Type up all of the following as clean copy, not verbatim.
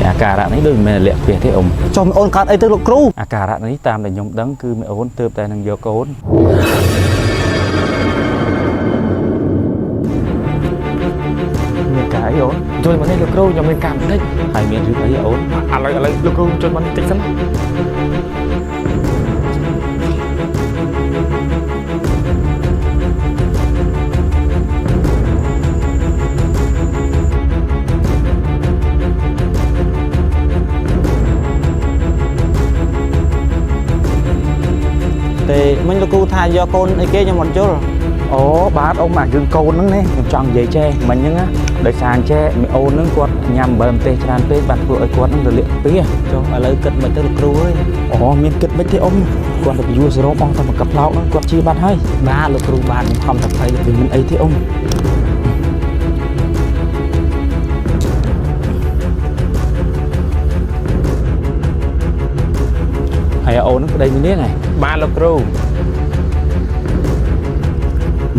អាការៈនេះដូចមិនមែនលាក់ផ្ទះទេអ៊ំ ចុះអូនកើតអីទៅលោកគ្រូ អាការៈនេះតាមដែលខ្ញុំដឹងគឺមេអូនទើបតែនឹងយកកូនមានការអីអូនជួយមកនេះលោកគ្រូខ្ញុំមានការបន្តិចហើយមានរឿងអីអូនឥឡូវលោកគ្រូជួយមកបន្តិចសិនទេមិញលោកគ្រូថាយកកូនអីគេខ្ញុំអត់យល់ អូបាទអ៊ំអារឿងកូនហ្នឹងនេះខ្ញុំចង់និយាយចេះមិញហ្នឹងណាដោយសារចេះមីអូនហ្នឹងគាត់ញ៉ាំអំបិលម្ទេសច្រើនពេកបានធ្វើឲ្យគាត់ហ្នឹងរលាកផ្ទះ ចុះឥឡូវគិតមិនទៅលោកគ្រូអើយ អូមានគិតមិនទេអ៊ំគាត់ទៅយួរសេរ៉ូបងទៅមកកាប់ផ្លោកហ្នឹងគាត់ជាបាត់ហើយ បាទលោកគ្រូបាទខ្ញុំខំតែភ័យ វាមានអីទេអ៊ំហើយអូនហ្នឹងប្តីមាននាងហ៎ បាទលោកគ្រូ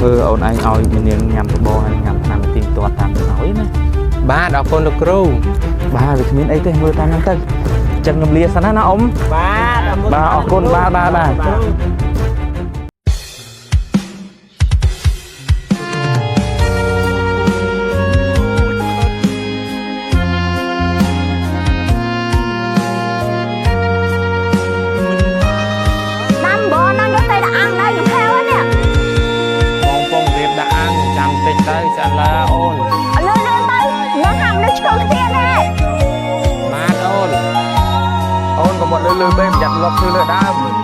មើលអូនឯងឲ្យមាននាងញ៉ាំបបរហើយញ៉ាំឆ្នាំទីទាត់តាមទៅឲ្យណា បាទអរគុណលោកគ្រូ បាទវាគ្មានអីទេមើលតាមហ្នឹងទៅចឹងខ្ញុំលាសិនណាអ៊ំ បាទអរគុណបាទចាឡាអូន លឿនទៅមកហាំនៅឆ្កឹងផ្ទះណា បាទអូនក៏មកលើពេកប្រយ័ត្នលប់ឈឺលើដើម បង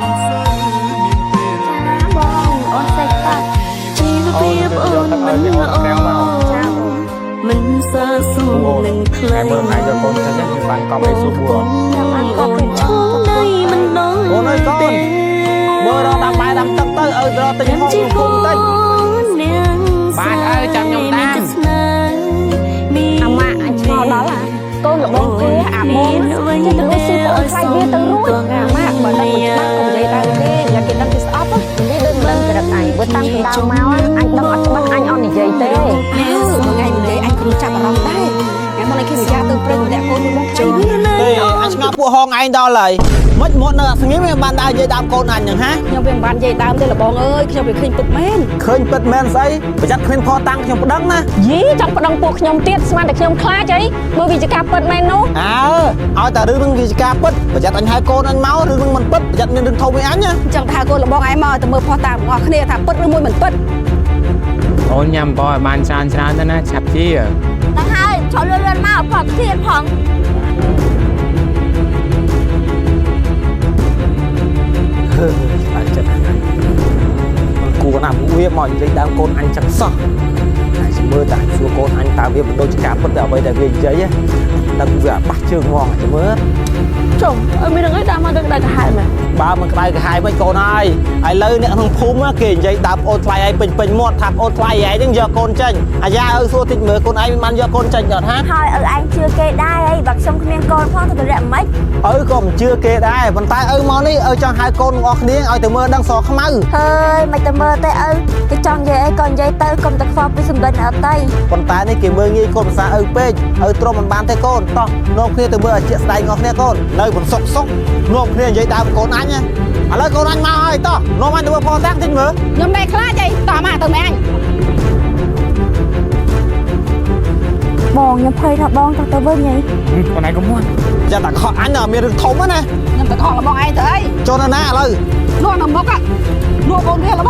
អូនសេចក្ដីជីវភាពអូនមិនមិនសើស៊ូនឹងខ្លាំង មើលឯងយកកូនទៅនេះបានកប់ឲ្យស៊ូបួរ បានកប់ឈូនៃមិនដល់ អូនអើយកូនមើលរកតាមបាយតាមទឹកទៅឲ្យរកទិញហូបក្នុងភូមិទៅ បាទអើចាំខ្ញុំតាមអាម៉ាក់អញឆ្ងល់ដល់កូនរបស់គេអាបងចេះទៅលុយស៊ីបងខ្លាយវាទៅរួចអាម៉ាក់បើដឹងមិនច្បាស់កុំនិយាយដល់ទេយ៉ាគេដឹងគេស្អប់និយាយដូចមិនដឹងត្រឹមអញបើតាំងពីដើមមកអញដឹងអត់ច្បាស់អញអត់និយាយទេថ្ងៃនិយាយអញគ្រូចាប់អារម្មណ៍ដែរថ្ងៃមុនអញគេនិយាយទៅព្រឹកលាក់កូនរបស់ខ្លាយវាទេអញឆ្ងល់ពួកហងឯងដល់ហើយមិនមកនៅស្ងៀមបានដើរនិយាយដើមកូនអញហ្នឹងហា ខ្ញុំវាមិនបាននិយាយដើមទេលបងអើយខ្ញុំវាឃើញពិតមែន ឃើញពិតមែនស្អីប្រយ័ត្នគ្មានផតាំងខ្ញុំប្តឹងណា យីចង់ប្តឹងពួកខ្ញុំទៀតស្មានតែខ្ញុំខ្លាចអីមើលវិជ្ជាការពិតមែននោះ អើឲ្យតែរឿងនឹងវិជ្ជាការពិតប្រយ័ត្នអញហៅកូនអញមកឬនឹងមិនពិតប្រយ័ត្នមានរឿងធំឯអញណា ចង់ថាកូនលបងឯងមកទៅមើលផុសតាមបងគ្នាថាពិតឬមួយមិនពិត អូនញ៉ាំបោឲ្យបានច្រើនទៅណាឆាប់ជា ដល់ហើយចូលលឿនមកផុសគ្នាផង អញចិត្តគួរណាស់វាមកនិយាយដើមកូនអញចឹងសោះតែមើលតែសួរកូនអញតើវាមិនដូចជាការពិតតែអ្វីដែលវានិយាយដឹងវាបាស់ជើងហ្មងចាំមើល ចុំអើមានរឿងអីតាមមកដឹងតែកាហាយមែន បើមិនក្តៅក្រហាយមិនកូនហើយឥឡូវអ្នកក្នុងភូមិគេនិយាយដើមអូនថ្លៃឯងពេញមាត់ថាអូនថ្លៃឯងហ្នឹងយកកូនចេញអាយ៉ាឲ្យសួរតិចមើលកូនឯងមិនបានយកកូនចេញអត់ហា ហើយឪឯងជឿគេដែរអីបើខ្ញុំគ្មានកូនផងទៅរយៈមិន ឪក៏មិនជឿគេដែរប៉ុន្តែឪមកនេះឪចង់ហៅកូនទាំងអស់គ្នាឲ្យទៅមើលដឹងសខ្មៅ ហើយមិនទៅមើលទេឪគេចង់និយាយអីក៏និយាយទៅកុំតែខ្វល់ពីសម្ដីអ្នកអត់ទេ ប៉ុន្តែនេះគេមើលងាយកូនភាសាឪពេកឪទ្រាំមិនបានទេកូនតោះនាំគ្នាទៅមើលឲ្យជាក់ស្ដែងរបស់គ្នាកូននៅមិនសុកនាំគ្នានិយាយដើមកូនអញឥឡូវកូនអញមកហើយតោះនាំអញទៅមើលផតាំងតិចមើល ខ្ញុំដែរខ្លាចអីតោះមកទៅមែនបងខ្ញុំភ័យណាស់បងតោះទៅវិញហី ខ្លួនឯងក៏មួន ចាំតែខកអញមានរឿងធំណា ខ្ញុំទៅខករបស់ឯងទៅអី ចូលនៅណាឥឡូវ នោះនៅមុខនោះកូនវាល្